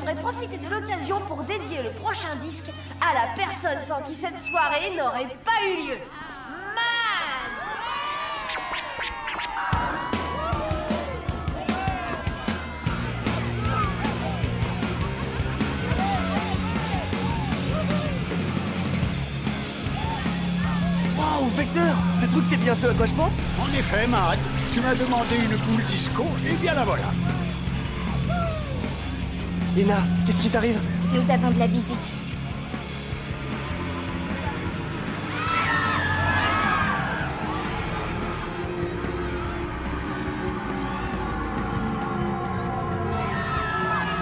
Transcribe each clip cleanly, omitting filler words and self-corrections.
devrais profiter de l'occasion pour dédier le prochain disque à la personne sans qui cette soirée n'aurait pas eu lieu. Man! Wow, Vecteur! Ce truc, c'est bien ce à quoi je pense? En effet, Mad, tu m'as demandé une boule disco, et bien la voilà. Lena, qu'est-ce qui t'arrive? Nous avons de la visite.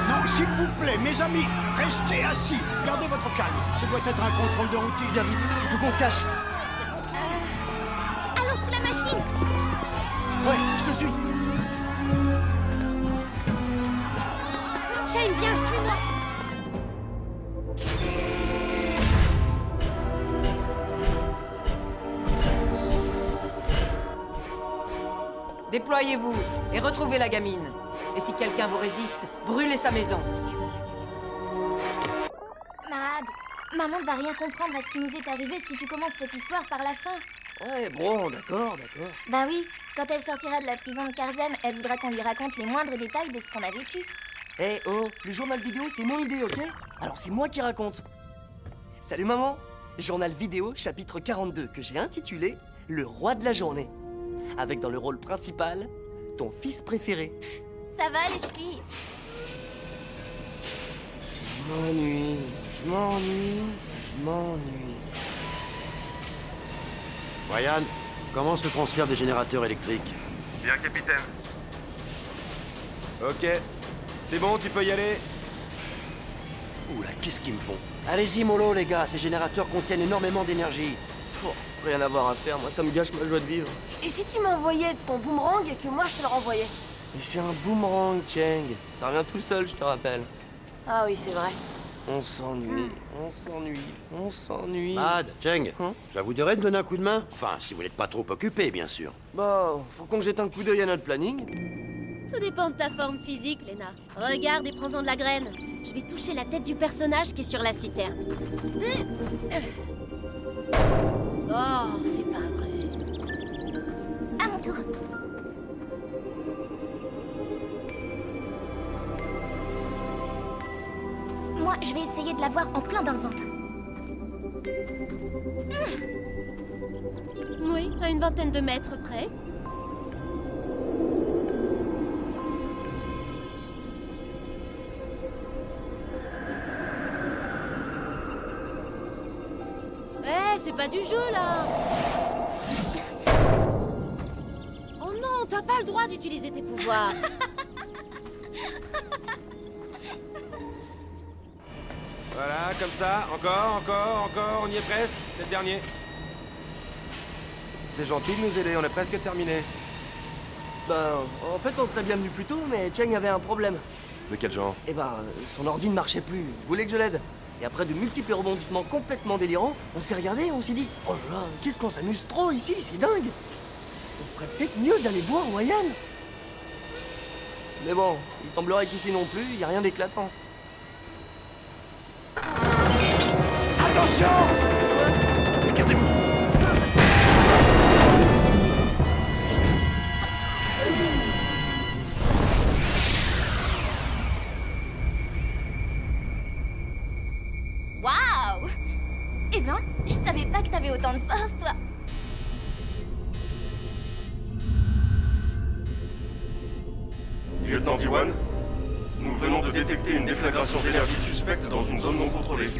Non, s'il vous plaît, mes amis, restez assis. Gardez votre calme. Ce doit être un contrôle de routine. Viens vite, il faut qu'on se cache. Allons sous la machine. Ouais, je te suis. Shane, viens, suis-moi. Déployez-vous et retrouvez la gamine. Et si quelqu'un vous résiste, brûlez sa maison. Mad, maman ne va rien comprendre à ce qui nous est arrivé si tu commences cette histoire par la fin. Ouais, bon, d'accord. Ben oui, quand elle sortira de la prison de Karzem, elle voudra qu'on lui raconte les moindres détails de ce qu'on a vécu. Eh oh, le journal vidéo, c'est mon idée, ok? Alors c'est moi qui raconte. Salut maman. Journal vidéo, chapitre 42, que j'ai intitulé « Le roi de la journée ». Avec dans le rôle principal, ton fils préféré. Ça va les filles? Je m'ennuie. Ryan, commence le transfert des générateurs électriques. Bien, capitaine. Ok. C'est bon, tu peux y aller. Oula, qu'est-ce qu'ils me font? Allez-y, mollo, les gars, ces générateurs contiennent énormément d'énergie. Oh, rien à voir à faire, moi ça me gâche ma joie de vivre. Et si tu m'envoyais ton boomerang et que moi je te le renvoyais? Mais c'est un boomerang, Cheng. Ça revient tout seul, je te rappelle. Ah oui, c'est vrai. On s'ennuie. Mad, Cheng, Hein? ça vous dirait de donner un coup de main? Enfin, si vous n'êtes pas trop occupé, bien sûr. Bah, faut qu'on jette un coup d'œil à notre planning. Tout dépend de ta forme physique, Lena. Regarde et prends-en de la graine. Je vais toucher la tête du personnage qui est sur la citerne. Oh, c'est pas vrai. À mon tour. Moi, je vais essayer de l'avoir en plein dans le ventre. Oui, à une vingtaine de mètres près. C'est pas du jeu, là. Oh non, t'as pas le droit d'utiliser tes pouvoirs. Voilà, comme ça. Encore, on y est presque. C'est le dernier. C'est gentil de nous aider, on est presque terminé. Bah, en fait, on serait bien venu plus tôt, mais Cheng avait un problème. De quel genre? Eh ben, son ordi ne marchait plus. Il voulait que je l'aide. Et après de multiples rebondissements complètement délirants, on s'est regardé et on s'est dit « Oh là là, qu'est-ce qu'on s'amuse trop ici, c'est dingue !» On ferait peut-être mieux d'aller voir Ryan. Mais bon, il semblerait qu'ici non plus, il n'y a rien d'éclatant. Attention! Regardez-vous. Waouh! Eh ben, je savais pas que t'avais autant de force, toi. Lieutenant Diwan, nous venons de détecter une déflagration d'énergie suspecte dans une zone non contrôlée.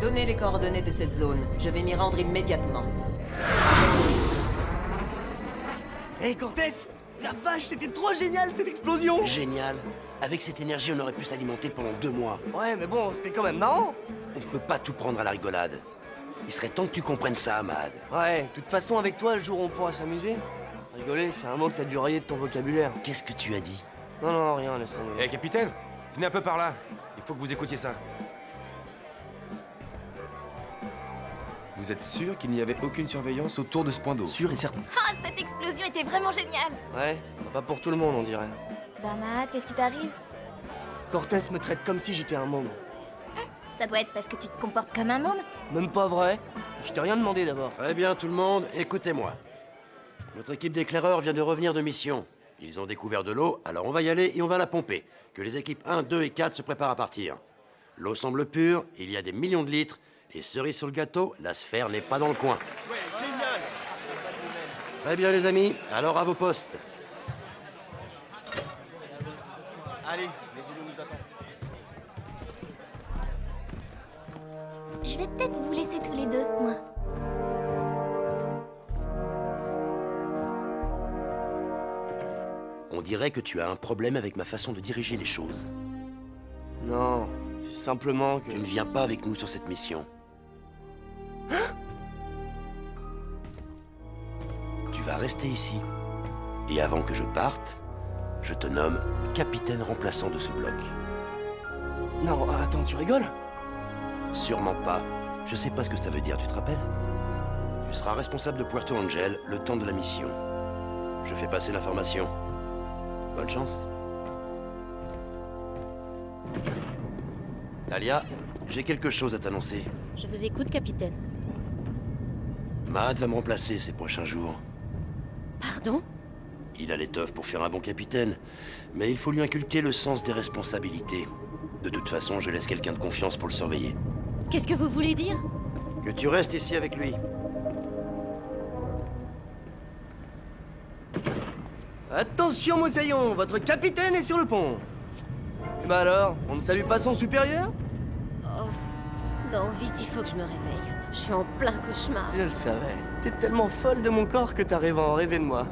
Donnez les coordonnées de cette zone. Je vais m'y rendre immédiatement. Hé Cortez, la vache, c'était trop génial cette explosion! Génial. Avec cette énergie, on aurait pu s'alimenter pendant 2 mois. Ouais, mais bon, c'était quand même marrant. On peut pas tout prendre à la rigolade. Il serait temps que tu comprennes ça, Mad. Ouais, de toute façon, avec toi, le jour où on pourra s'amuser. Rigoler, c'est un mot que t'as dû rayer de ton vocabulaire. Qu'est-ce que tu as dit? Non, rien, laisse tomber. Eh, capitaine, venez un peu par là. Il faut que vous écoutiez ça. Vous êtes sûr qu'il n'y avait aucune surveillance autour de ce point d'eau? Sûr et certain. Ah, cette explosion était vraiment géniale. Ouais, pas pour tout le monde, on dirait. Bah, Matt, qu'est-ce qui t'arrive? Cortez me traite comme si j'étais un môme. Ça doit être parce que tu te comportes comme un môme. Même pas vrai. Je t'ai rien demandé d'abord. Très bien, tout le monde, écoutez-moi. Notre équipe d'éclaireurs vient de revenir de mission. Ils ont découvert de l'eau, alors on va y aller et on va la pomper. Que les équipes 1, 2 et 4 se préparent à partir. L'eau semble pure, il y a des millions de litres, et cerise sur le gâteau, la sphère n'est pas dans le coin. Ouais, génial. Très bien, les amis, alors à vos postes. Allez, les boulots nous attendent. Je vais peut-être vous laisser tous les deux, moi. On dirait que tu as un problème avec ma façon de diriger les choses. Non, c'est simplement que... Tu ne viens pas avec nous sur cette mission. Tu vas rester ici. Et avant que je parte, je te nomme capitaine remplaçant de ce bloc. Non, attends, tu rigoles? Sûrement pas. Je sais pas ce que ça veut dire, tu te rappelles? Tu seras responsable de Puerto Angel le temps de la mission. Je fais passer l'information. Bonne chance. Talia, j'ai quelque chose à t'annoncer. Je vous écoute, capitaine. Matt va me remplacer ces prochains jours. Pardon? Il a l'étoffe pour faire un bon capitaine, mais il faut lui inculquer le sens des responsabilités. De toute façon, je laisse quelqu'un de confiance pour le surveiller. Qu'est-ce que vous voulez dire? Que tu restes ici avec lui. Attention, mosaillon, votre capitaine est sur le pont. Bah alors, on ne salue pas son supérieur? Non, vite, il faut que je me réveille. Je suis en plein cauchemar. Je le savais. T'es tellement folle de mon corps que t'arrives à en rêver de moi.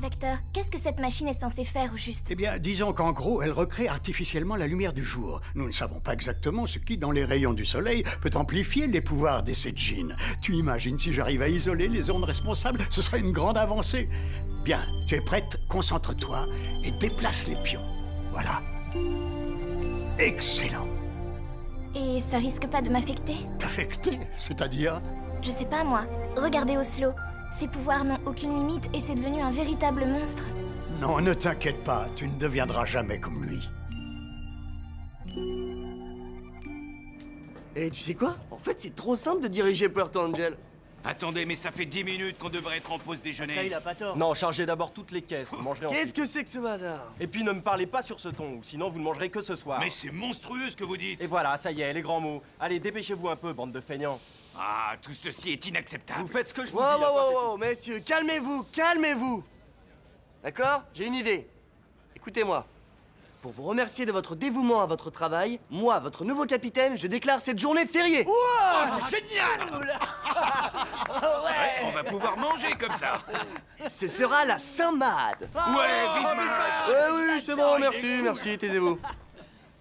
Vecteur, qu'est-ce que cette machine est censée faire au juste? Eh bien, disons qu'en gros, elle recrée artificiellement la lumière du jour. Nous ne savons pas exactement ce qui, dans les rayons du soleil, peut amplifier les pouvoirs des Seijin. Tu imagines si j'arrive à isoler les ondes responsables, ce serait une grande avancée. Bien, tu es prête? Concentre-toi et déplace les pions. Voilà. Excellent. Et ça risque pas de m'affecter? T'affecter, c'est-à-dire? Je sais pas, moi. Regardez Oslo. Ses pouvoirs n'ont aucune limite et c'est devenu un véritable monstre. Non, ne t'inquiète pas, tu ne deviendras jamais comme lui. Et tu sais quoi? En fait, c'est trop simple de diriger Puerto Angel. Attendez, mais ça fait 10 minutes qu'on devrait être en pause déjeuner. Ça, il a pas tort. Non, chargez d'abord toutes les caisses, vous mangerez ensuite. Qu'est-ce que c'est que ce bazar? Et puis ne me parlez pas sur ce ton, sinon vous ne mangerez que ce soir. Mais c'est monstrueux ce que vous dites. Et voilà, ça y est, les grands mots. Allez, dépêchez-vous un peu, bande de feignants. Ah, tout ceci est inacceptable. Vous faites ce que je vous Wow, dis. wow, à part, c'est wow, wow, messieurs, calmez-vous, calmez-vous. D'accord? J'ai une idée. Écoutez-moi. Pour vous remercier de votre dévouement à votre travail, moi, votre nouveau capitaine, je déclare cette journée fériée. Oh, c'est génial. Ouais, on va pouvoir manger comme ça. Ce sera la Saint-Mad. Ouais, vivement. Oui, c'est bon, merci, taisez-vous.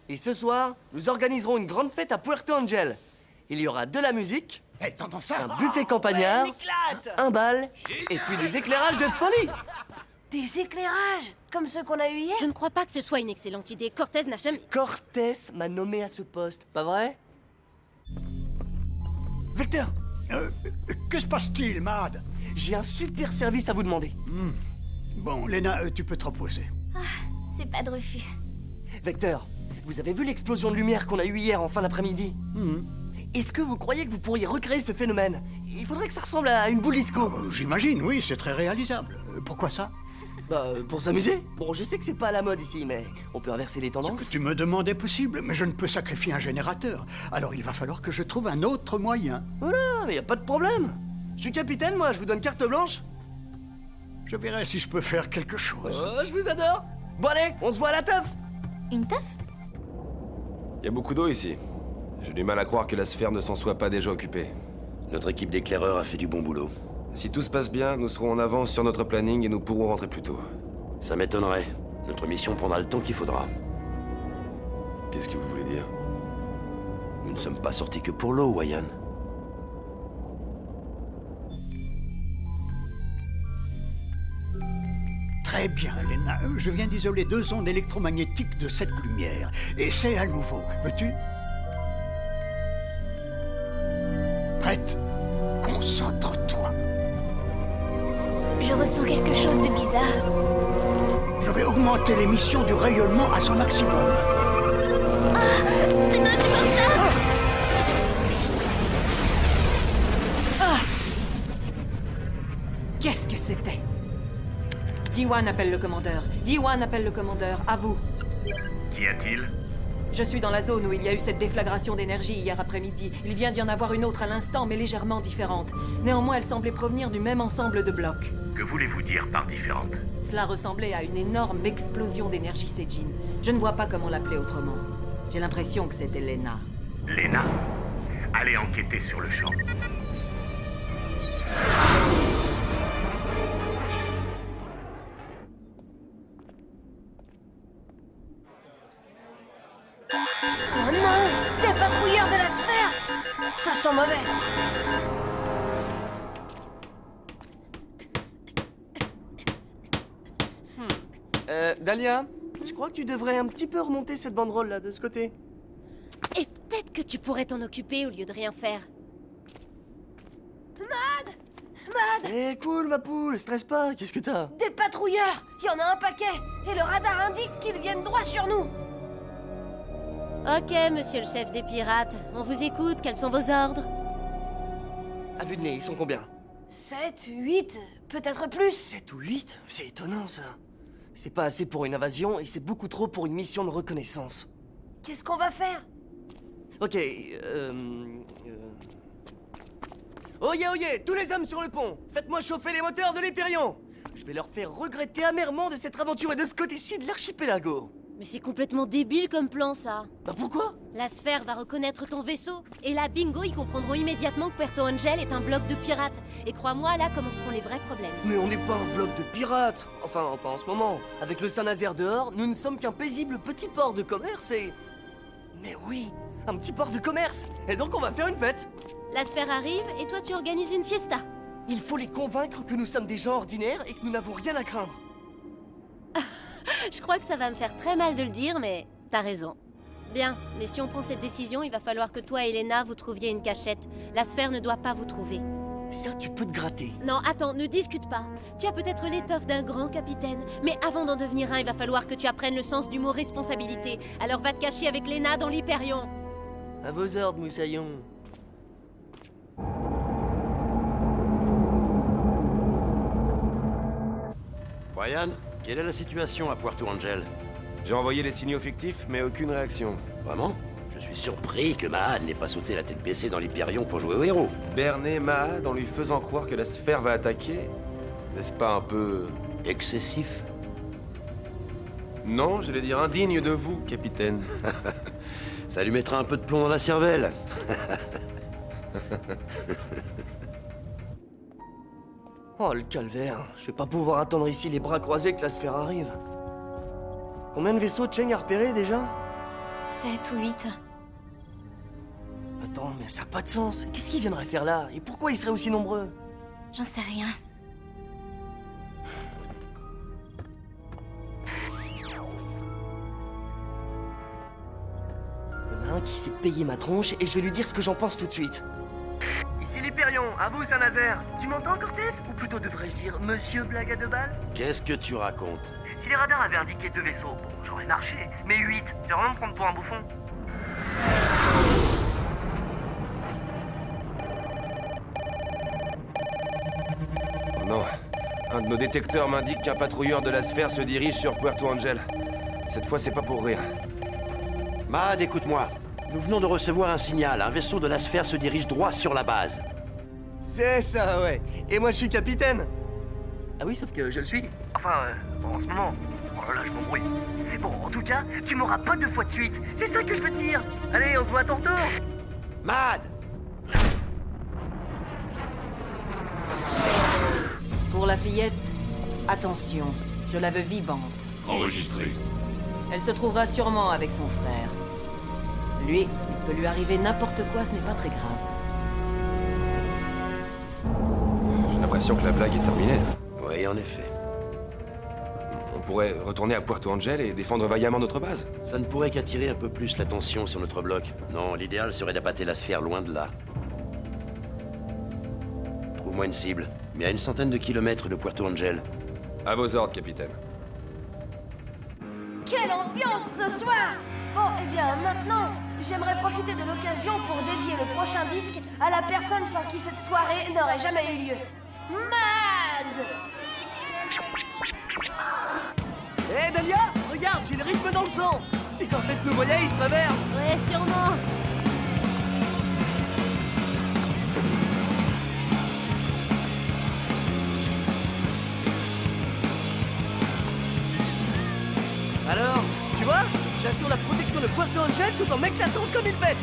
Et ce soir, nous organiserons une grande fête à Puerto Angel. Il y aura de la musique, Hé, t'entends ça? un buffet campagnard, un bal, et puis des éclairages de folie. Des éclairages, comme ceux qu'on a eu hier? Je ne crois pas que ce soit une excellente idée. Cortez n'a jamais... Cortez m'a nommé à ce poste, pas vrai? Vecteur, Que se passe-t-il, Mad? j'ai un super service à vous demander. Bon, Lena, tu peux te reposer. C'est pas de refus. Vecteur, vous avez vu l'explosion de lumière qu'on a eue hier en fin d'après-midi? Est-ce que vous croyez que vous pourriez recréer ce phénomène? Il faudrait que ça ressemble à une boule disco. J'imagine, oui, c'est très réalisable. Pourquoi ça? Bah, pour s'amuser. Bon, je sais que c'est pas à la mode ici, mais on peut inverser les Ce tendances. que tu me demandes est possible, mais je ne peux sacrifier un générateur. Alors il va falloir que je trouve un autre moyen. Voilà, mais y a pas de problème. Je suis capitaine, moi, je vous donne carte blanche. Je verrai si je peux faire quelque chose. Oh, je vous adore. Bon allez, on se voit à la teuf. Une teuf? Il y a beaucoup d'eau ici. J'ai du mal à croire que la sphère ne s'en soit pas déjà occupée. Notre équipe d'éclaireurs a fait du bon boulot. Si tout se passe bien, nous serons en avance sur notre planning et nous pourrons rentrer plus tôt. Ça m'étonnerait. Notre mission prendra le temps qu'il faudra. Qu'est-ce que vous voulez dire? Nous ne sommes pas sortis que pour l'eau, Wayan. Très Très bien, Lena. Je viens d'isoler 2 ondes électromagnétiques de cette lumière. Essaie à nouveau. Veux-tu? Prête? Concentre-toi. Je ressens quelque chose de bizarre. Je vais augmenter l'émission du rayonnement à son maximum. C'est insupportable! Qu'est-ce que c'était? D1 appelle le commandeur. D1 appelle le commandeur. À vous. Qu'y a-t-il? Je suis dans la zone où il y a eu cette déflagration d'énergie hier après-midi. Il vient d'y en avoir une autre à l'instant, mais légèrement différente. Néanmoins, elle semblait provenir du même ensemble de blocs. Que voulez-vous dire par différente? Cela ressemblait à une énorme explosion d'énergie Seijin. Je ne vois pas comment l'appeler autrement. J'ai l'impression que c'était Lena. Lena? Allez enquêter sur le champ. Oh non! Des patrouilleurs de la sphère! Ça sent mauvais! Dahlia, je crois que tu devrais un petit peu remonter cette banderole là, de ce côté. Et peut-être que tu pourrais t'en occuper au lieu de rien faire. Mad! Eh, cool, ma poule, stresse pas, qu'est-ce que t'as? Des patrouilleurs! Il y en a un paquet! Et le radar indique qu'ils viennent droit sur nous! Ok, monsieur le chef des pirates. On vous écoute, quels sont vos ordres? À vue de nez, ils sont combien? 7, 8, peut-être plus! 7 ou 8? C'est étonnant, ça. C'est pas assez pour une invasion, et c'est beaucoup trop pour une mission de reconnaissance. Qu'est-ce qu'on va faire? Ok, Oyez, oyez, tous les hommes sur le pont! Faites-moi chauffer les moteurs de l'Hyperion! Je vais leur faire regretter amèrement de s'être aventurés de ce côté-ci de l'archipelago. Mais c'est complètement débile comme plan, ça. Bah pourquoi? La sphère va reconnaître ton vaisseau, et là, bingo, ils comprendront immédiatement que Puerto Angel est un bloc de pirates. Et crois-moi, là commenceront les vrais problèmes. Mais on n'est pas un bloc de pirates! Enfin, pas en ce moment. Avec le Saint-Nazaire dehors, nous ne sommes qu'un paisible petit port de commerce et... Mais oui, un petit port de commerce! Et donc on va faire une fête! La sphère arrive, et toi tu organises une fiesta. Il faut les convaincre que nous sommes des gens ordinaires et que nous n'avons rien à craindre. Je crois que ça va me faire très mal de le dire, mais t'as raison. Bien, mais si on prend cette décision, il va falloir que toi et Lena vous trouviez une cachette. La sphère ne doit pas vous trouver. Ça, tu peux te gratter. Non, attends, ne discute pas. Tu as peut-être l'étoffe d'un grand capitaine, mais avant d'en devenir un, il va falloir que tu apprennes le sens du mot responsabilité. Alors va te cacher avec Lena dans l'Hyperion. À vos ordres, moussaillon. Brian, quelle est la situation à Puerto Angel? J'ai envoyé les signaux fictifs, mais aucune réaction. Vraiment? Je suis surpris que Mahad n'ait pas sauté la tête baissée dans l'Hyperion pour jouer au héros. Berner Mahad en lui faisant croire que la sphère va attaquer? N'est-ce pas un peu... Excessif? Non, j'allais dire indigne de vous, capitaine. Ça lui mettra un peu de plomb dans la cervelle. Oh, le calvaire. Je vais pas pouvoir attendre ici les bras croisés que la sphère arrive. Combien de vaisseaux Cheng a repéré déjà? 7 ou 8. Attends, mais ça n'a pas de sens. Qu'est-ce qu'ils viendraient faire là? Et pourquoi ils seraient aussi nombreux? J'en sais rien. Il y en a un qui s'est payé ma tronche et je vais lui dire ce que j'en pense tout de suite. Ici l'Hyperion, à vous Saint-Nazaire. Tu m'entends, Cortés? Ou plutôt devrais-je dire Monsieur Blague à deux balles? Qu'est-ce que tu racontes? Si les radars avaient indiqué 2 vaisseaux, bon, j'aurais marché. Mais 8, c'est vraiment me prendre pour un bouffon. Oh non. Un de nos détecteurs m'indique qu'un patrouilleur de la sphère se dirige sur Puerto Angel. Cette fois, c'est pas pour rire. Mahad, écoute-moi. Nous venons de recevoir un signal. Un vaisseau de la sphère se dirige droit sur la base. C'est ça, ouais. Et moi, je suis capitaine. Ah oui, sauf que je le suis. Enfin, en ce moment. Oh là là, je m'embrouille. Bon, en tout cas, tu m'auras pas 2 fois de suite. C'est ça que je veux te dire. Allez, on se voit à ton retour. Mahad! Pour la fillette, attention, je la veux vivante. Enregistré. Elle se trouvera sûrement avec son frère. Lui, il peut lui arriver n'importe quoi, ce n'est pas très grave. J'ai l'impression que la blague est terminée. Oui, en effet. pourrait retourner à Puerto Angel et défendre vaillamment notre base. Ça ne pourrait qu'attirer un peu plus l'attention sur notre bloc. Non, l'idéal serait d'appâter la sphère loin de là. Trouve-moi une cible, mais à une centaine de kilomètres de Puerto Angel. À vos ordres, capitaine. Quelle ambiance ce soir! Bon, eh bien, maintenant, j'aimerais profiter de l'occasion pour dédier le prochain disque à la personne sans qui cette soirée n'aurait jamais eu lieu. Mad! Hé Dahlia, regarde, j'ai le rythme dans le sang. Si Cortez nous voyait, il serait vert. Ouais, sûrement. Alors, tu vois, j'assure la protection de Puerto Angel tout en m'éclatant comme une bête.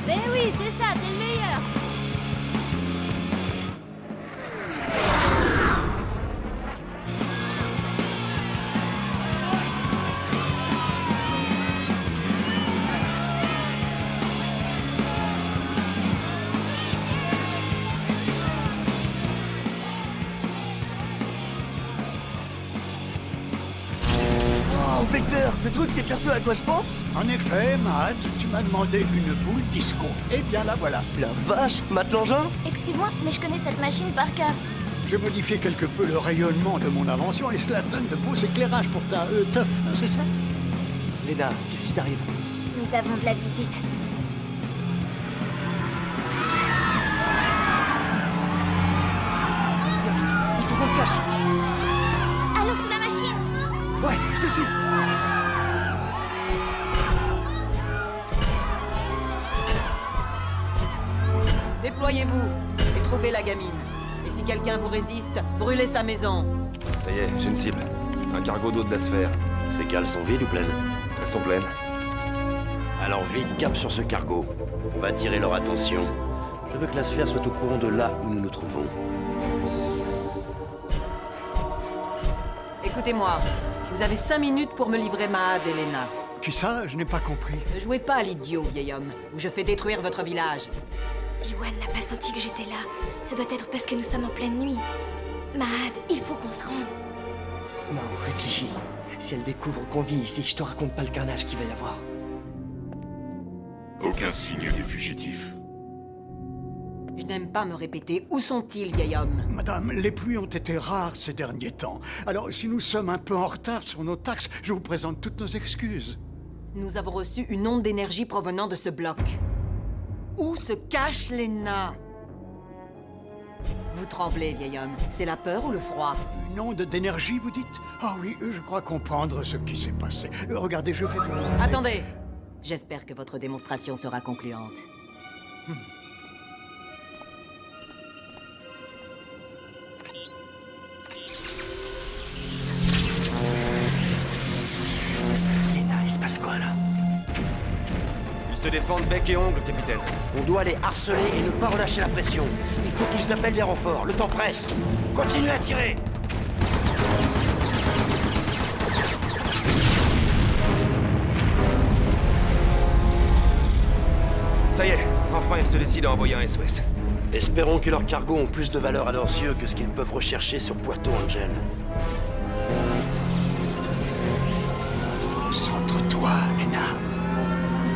Mais oui, c'est ça, t'es le meilleur. Oh, Vecteur, ce truc, c'est bien ce à quoi je pense. En effet, Mad, tu m'as demandé une boule disco. Eh bien, la voilà. La vache, Matt l'engin. Excuse-moi, mais je connais cette machine par cœur. J'ai modifié quelque peu le rayonnement de mon invention et cela donne de beaux éclairages pour ta teuf, c'est ça? Lena, qu'est-ce qui t'arrive? Nous avons de la visite. Viens vite, il faut qu'on se cache. Allons sous la machine. Ouais, je te suis. Déployez-vous et trouvez la gamine. Et si quelqu'un vous résiste, brûlez sa maison. Ça y est, j'ai une cible. Un cargo d'eau de la sphère. Ces cales sont vides ou pleines? Elles sont pleines. Alors vite, cap sur ce cargo. On va attirer leur attention. Je veux que la sphère soit au courant de là où nous nous trouvons. Écoutez-moi, vous avez 5 minutes pour me livrer Mahad et Lena. Qui ça? Je n'ai pas compris. Ne jouez pas à l'idiot, vieil homme, ou je fais détruire votre village. Diwan n'a pas senti que j'étais là. Ce doit être parce que nous sommes en pleine nuit. Mahad, il faut qu'on se rende. Non, réfléchis. Si elle découvre qu'on vit ici, je te raconte pas le carnage qu'il va y avoir. Aucun signe des fugitifs. Je n'aime pas me répéter. Où sont-ils, vieil homme? Madame, les pluies ont été rares ces derniers temps. Alors, si nous sommes un peu en retard sur nos taxes, je vous présente toutes nos excuses. Nous avons reçu une onde d'énergie provenant de ce bloc. Où se cache Lena? Vous tremblez, vieil homme. C'est la peur ou le froid? Une onde d'énergie, vous dites? Ah oui, je crois comprendre ce qui s'est passé. Regardez, je vais vous montrer. Attendez! J'espère que votre démonstration sera concluante. Lena, il se passe quoi là? Ils se défendent bec et ongle, capitaine. On doit les harceler et ne pas relâcher la pression. Il faut qu'ils appellent des renforts. Le temps presse. Continuez à tirer. Ça y est, enfin ils se décident à envoyer un SOS. Espérons que leurs cargos ont plus de valeur à leurs yeux que ce qu'ils peuvent rechercher sur Puerto Angel. Concentre-toi, Lena.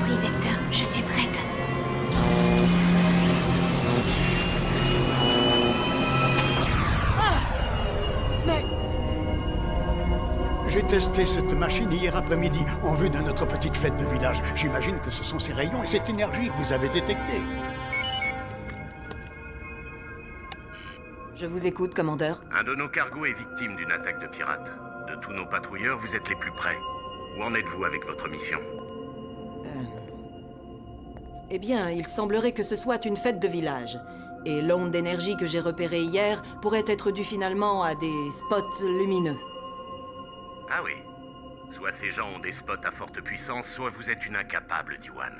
Oui, Vecteur, je suis prête. Mais... J'ai testé cette machine hier après-midi en vue de notre petite fête de village. J'imagine que ce sont ces rayons et cette énergie que vous avez détectée. Je vous écoute, commandeur. Un de nos cargos est victime d'une attaque de pirates. De tous nos patrouilleurs, vous êtes les plus près. Où en êtes-vous avec votre mission? Eh bien, il semblerait que ce soit une fête de village. Et l'onde d'énergie que j'ai repérée hier pourrait être due finalement à des spots lumineux. Ah oui. Soit ces gens ont des spots à forte puissance, soit vous êtes une incapable, Diwan.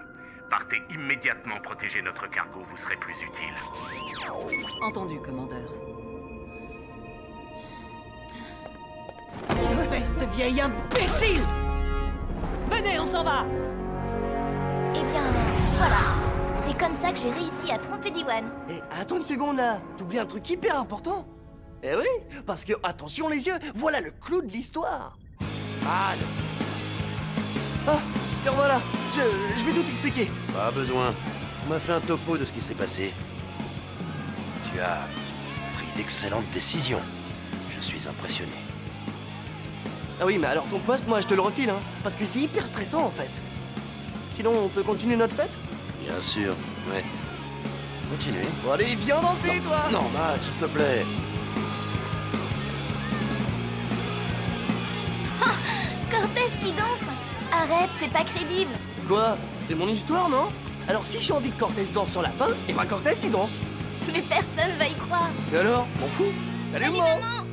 Partez immédiatement protéger notre cargo, vous serez plus utile. Entendu, commandeur. Espèce de vieille imbécile! Venez, on s'en va! Eh bien, voilà. C'est comme ça que j'ai réussi à tromper Diwan. Et attends une seconde là, t'oublies un truc hyper important. Eh oui, parce que, attention les yeux, voilà le clou de l'histoire. Mad! Ah, te revoilà. Je vais tout expliquer. Pas besoin. On m'a fait un topo de ce qui s'est passé. Tu as pris d'excellentes décisions. Je suis impressionné. Ah oui, mais alors ton poste, moi, je te le refile, hein. Parce que c'est hyper stressant, en fait. Sinon, on peut continuer notre fête? Bien sûr, ouais. Continuez. Bon, allez, viens danser, toi. Non, Matt, s'il te plaît. Cortez qui danse. Arrête, c'est pas crédible. Quoi? C'est mon histoire, non? Alors, si j'ai envie que Cortez danse sur la fin, et ben Cortez, il danse. Mais personne va y croire. Et alors? M'en fous. Salut, Salut, maman. maman.